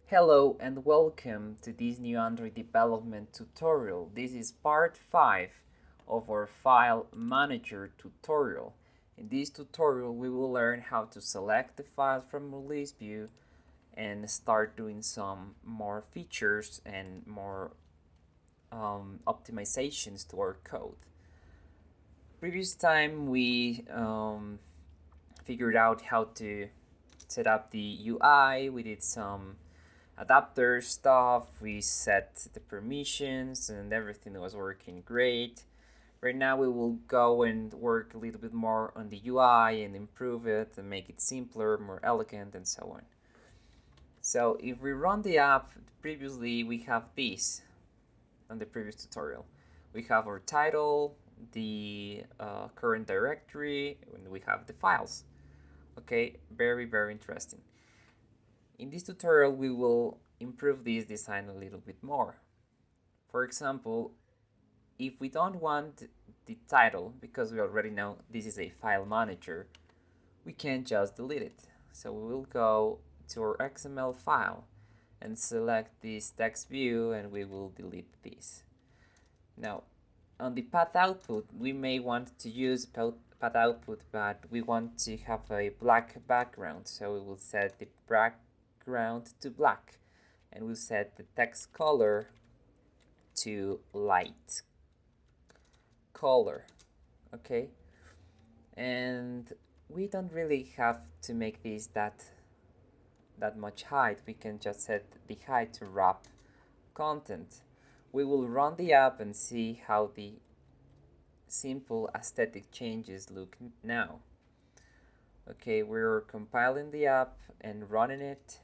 Hello and welcome to this new Android development tutorial. This is part 5 of our file manager tutorial. In this tutorial we will learn how to select the file from release view and start doing some more features and more optimizations to our code. Previous time we figured out how to set up the UI. We did some adapter stuff, we set the permissions and everything was working great. Right now we will go and work a little bit more on the UI and improve it and make it simpler, more elegant and so on. So if we run the app, previously we have this on the previous tutorial. We have our title, the current directory, and we have the files. Okay, very interesting. In this tutorial we will improve this design a little bit more. For example, if we don't want the title, because we already know this is a file manager, we can just delete it. So we will go to our XML file and select this text view and we will delete this. Now, on the path output, we may want to use path output, but we want to have a black background. So we will set the background to black and we'll set the text color to light color. Okay, and we don't really have to make this that much height. We can just set the height to wrap content. We will run the app and see how the simple aesthetic changes look now. Okay, we're compiling the app and running it,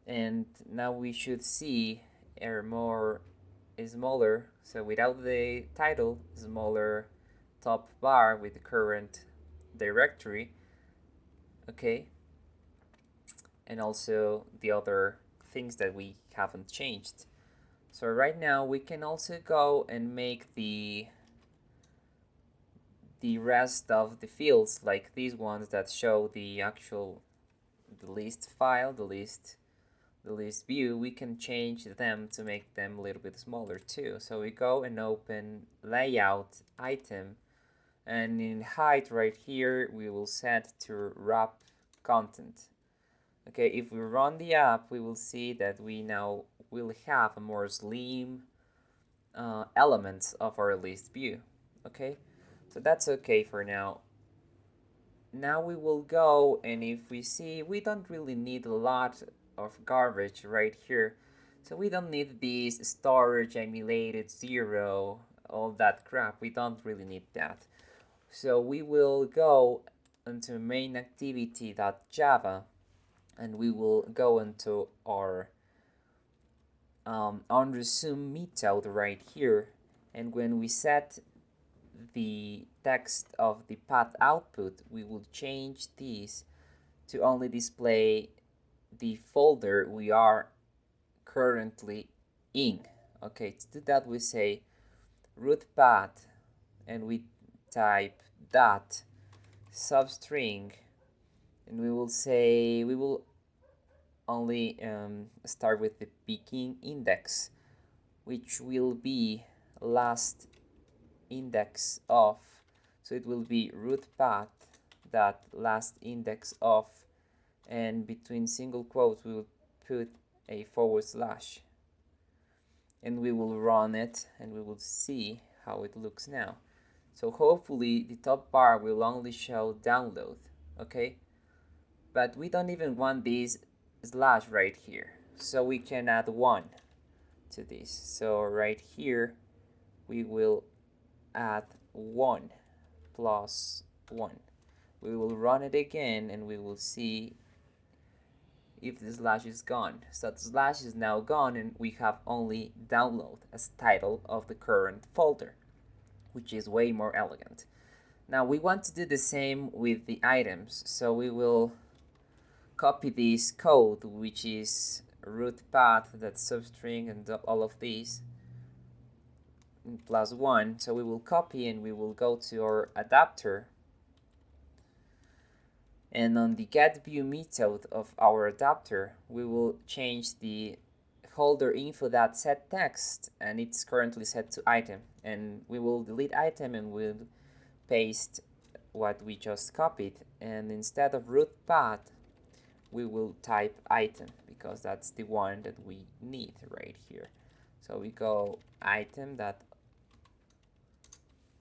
and now we should see a more smaller, so without the title, smaller top bar with the current directory. Okay, and also the other things that we haven't changed. So right now we can also go and make the rest of the fields, like these ones that show the actual the list file, the list view. We can change them to make them a little bit smaller too. So we go and open layout item, and in height right here we will set to wrap content. Okay, if we run the app, we will see that we now will have a more slim elements of our list view. Okay, so that's okay for now. Now we will go, and if we see we don't really need a lot of garbage right here, so we don't need this storage emulated 0, all that crap. We don't really need that. So we will go into main activity.java and we will go into our on resume method right here, and when we set the text of the path output, we will change this to only display the folder we are currently in. Okay, to do that we say root path and we type dot substring, and we will say we will only start with the begin index, which will be last index of, so it will be root path that last index of, and between single quotes we will put a forward slash, and we will run it and we will see how it looks now. So hopefully the top bar will only show download. Okay, but we don't even want this slash right here, so we can add 1 to this. So right here we will add 1 plus 1. We will run it again and we will see if the slash is gone. So the slash is now gone and we have only download as title of the current folder, which is way more elegant. Now we want to do the same with the items, so we will copy this code, which is root path, that substring and all of these, plus 1. So we will copy and we will go to our adapter, And on the getView method of our adapter, we will change the holder info.setText, and it's currently set to item. And we will delete item and we'll paste what we just copied. And instead of root path, we will type item because that's the one that we need right here. So we go item that,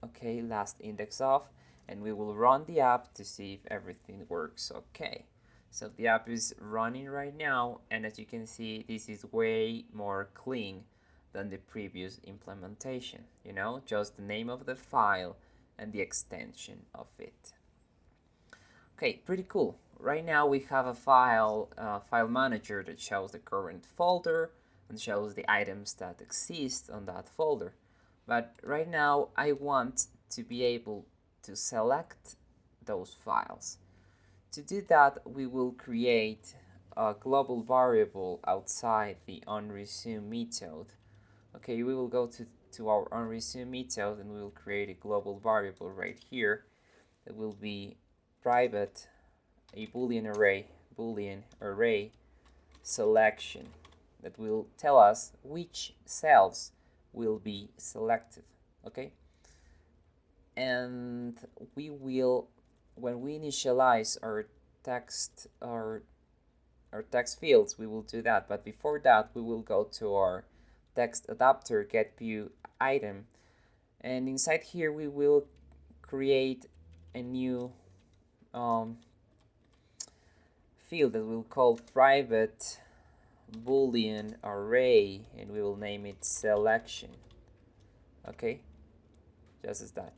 okay, last index of, and we will run the app to see if everything works okay. So the app is running right now, and as you can see, this is way more clean than the previous implementation. You know, just the name of the file and the extension of it. Okay, pretty cool. Right now we have a file manager that shows the current folder and shows the items that exist on that folder. But right now I want to be able to select those files. To do that, we will create a global variable outside the onResume method. Okay, we will go to our onResume method and we will create a global variable right here that will be private, a boolean array selection that will tell us which cells will be selected. Okay, and we will, when we initialize our text fields, we will do that. But before that, we will go to our text adapter getView item, and inside here we will create a new field that we'll call private boolean array, and we will name it selection. Okay, just as that.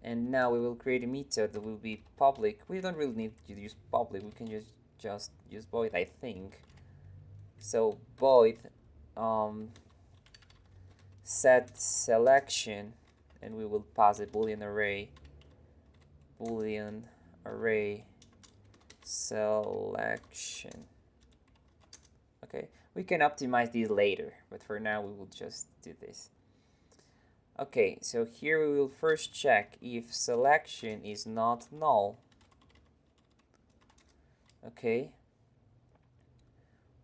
And now we will create a method that will be public. We don't really need to use public, we can just use void, I think. So void set selection, and we will pass a boolean array selection. Okay, we can optimize these later, but for now we will just do this. Okay, so here we will first check if selection is not null. Okay,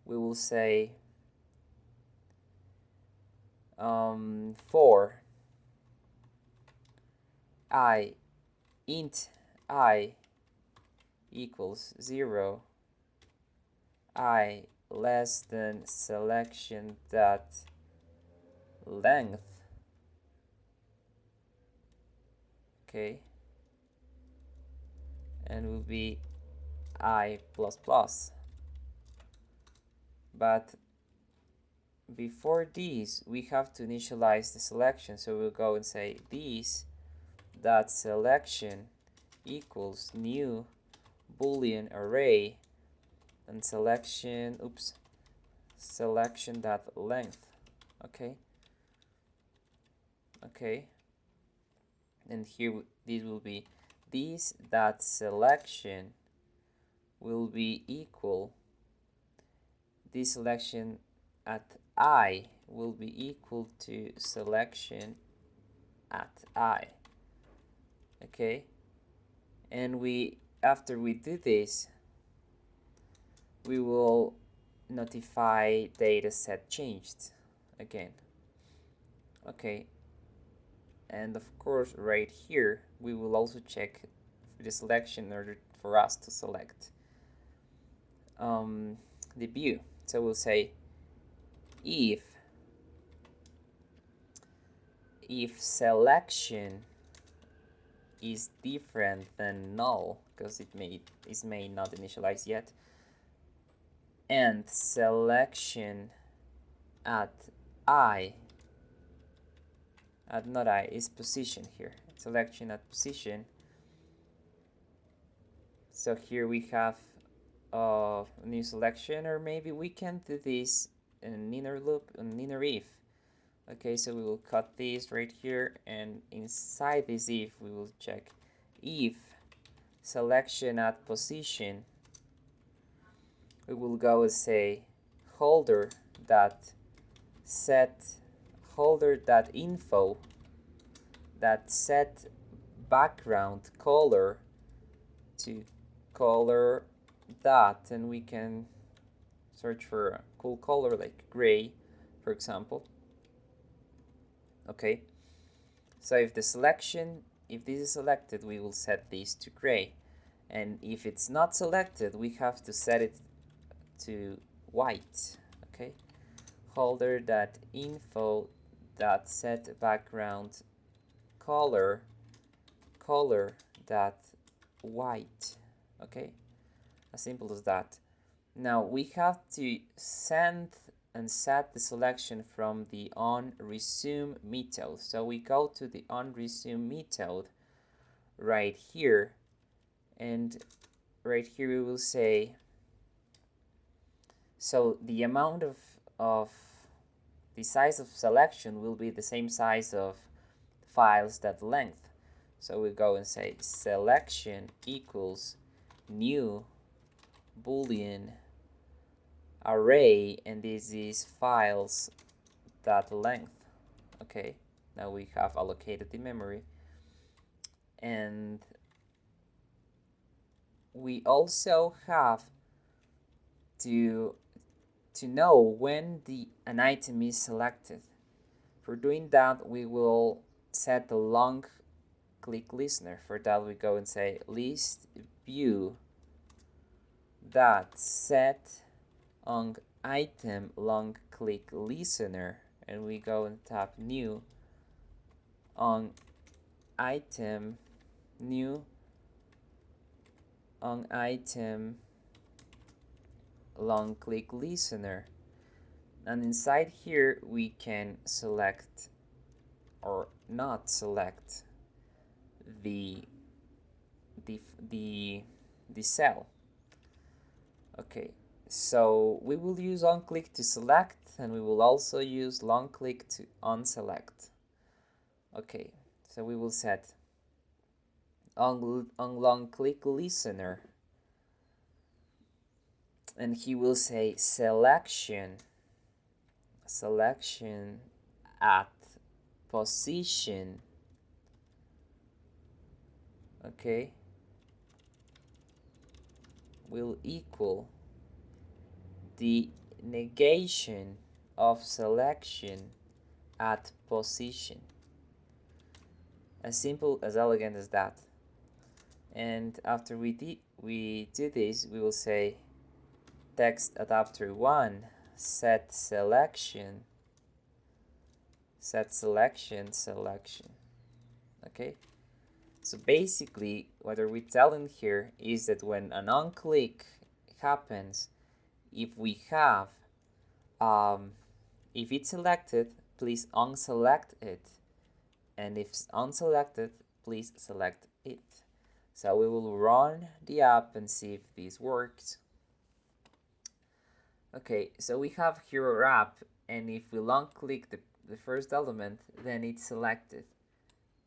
we will say for I int I equals 0, I less than selection dot length. Okay, and will be I plus plus. But before these, we have to initialize the selection. So we'll go and say this dot selection equals new boolean array and selection dot length. Okay, and here this will be this dot selection will be equal, this selection at I will be equal to selection at I. Okay, and after we do this, we will notify dataset changed again. Okay, and of course right here we will also check the selection in order for us to select the view. So we'll say if selection is different than null, because it may not initialize yet, and selection at I, not I, is position here, selection at position. So here we have a new selection, or maybe we can do this in an inner loop, an inner if. Okay, so we will cut this right here, and inside this if we will check if selection at position. We will go and say holder dot set holder dot info that set background color to color dot, and we can search for a cool color like gray, for example. Okay, so if this is selected, we will set this to gray, and if it's not selected, we have to set it to white. Okay, holder.info.set background color white. Okay, as simple as that. Now we have to send and set the selection from the onResume method. So we go to the onResume method right here, and right here we will say, so the amount of the size of selection will be the same size of files that length. So we go and say selection equals new boolean array, and this is files that length. Okay, now we have allocated the memory, and we also have to know when an item is selected. For doing that, we will set the long click listener. For that, we go and say list view dot set on item long click listener, and we go and tap new on item long click listener, and inside here we can select or not select the cell. Okay, so we will use onClick to select, and we will also use long click to unselect. Okay, so we will set on long click listener, and he will say selection at position. Okay, will equal the negation of selection at position. As simple, as elegant as that. And after we do this, we will say text adapter 1 set selection. Okay, so basically what we're telling here is that when an on-click happens, if we have if it's selected, please unselect it, and if it's unselected, please select it. So we will run the app and see if this works. Okay, so we have here our app, and if we long click the first element, then it's selected.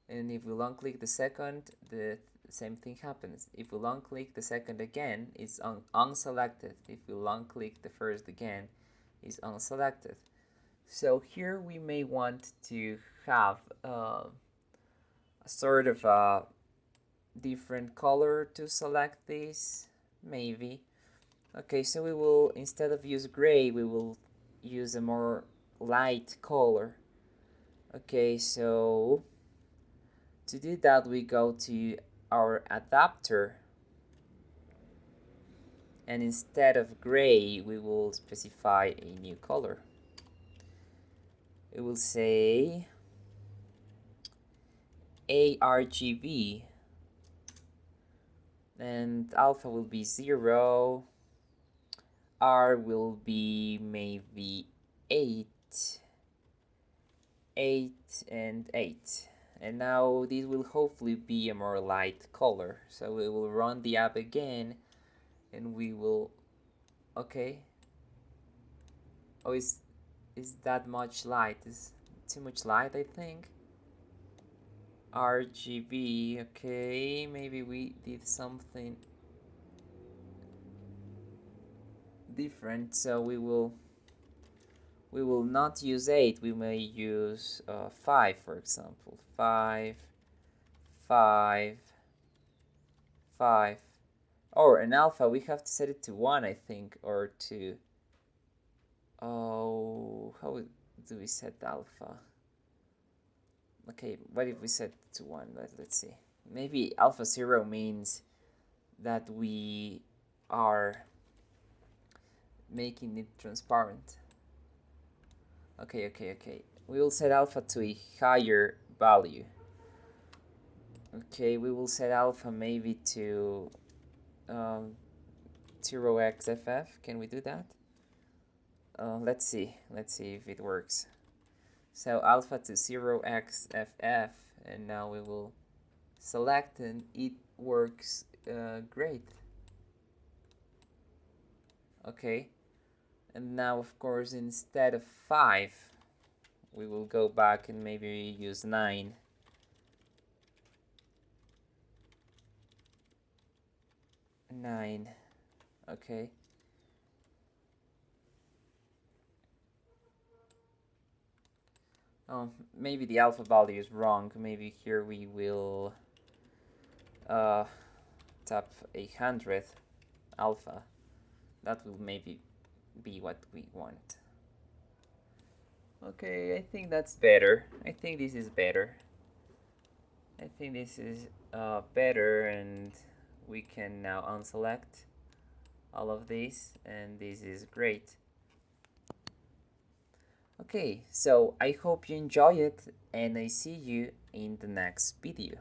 And if we long click the second, the same thing happens. If we long click the second again, it's unselected. If we long click the first again, it's unselected. So here we may want to have a sort of a different color to select this, maybe. Okay, so we will, instead of use gray, we will use a more light color. Okay, so to do that, we go to our adapter, and instead of gray, we will specify a new color. It will say ARGB, and alpha will be 0, R will be maybe 8, and 8. And now this will hopefully be a more light color. So we will run the app again, and we will, okay. Oh, is that much light? Is too much light, I think. RGB, okay, maybe we did something different, so we will not use 8, we may use 5, for example. 5, 5, 5. or an alpha, we have to set it to 1, I think, or to, oh, how do we set alpha? Okay, what if we set to 1? Let's see. Maybe alpha 0 means that we are making it transparent. Okay. We will set alpha to a higher value. Okay, we will set alpha maybe to 0xff. Can we do that? Let's see if it works. So alpha to 0xff, and now we will select, and it works great. Okay, and now of course instead of 5 we will go back and maybe use 9. Okay. Oh, maybe the alpha value is wrong. Maybe here we will tap 100 alpha. That will maybe be what we want. Okay, I think that's better. I think this is better. Better, and we can now unselect all of these, and this is great. Okay, so I hope you enjoy it, and I see you in the next video.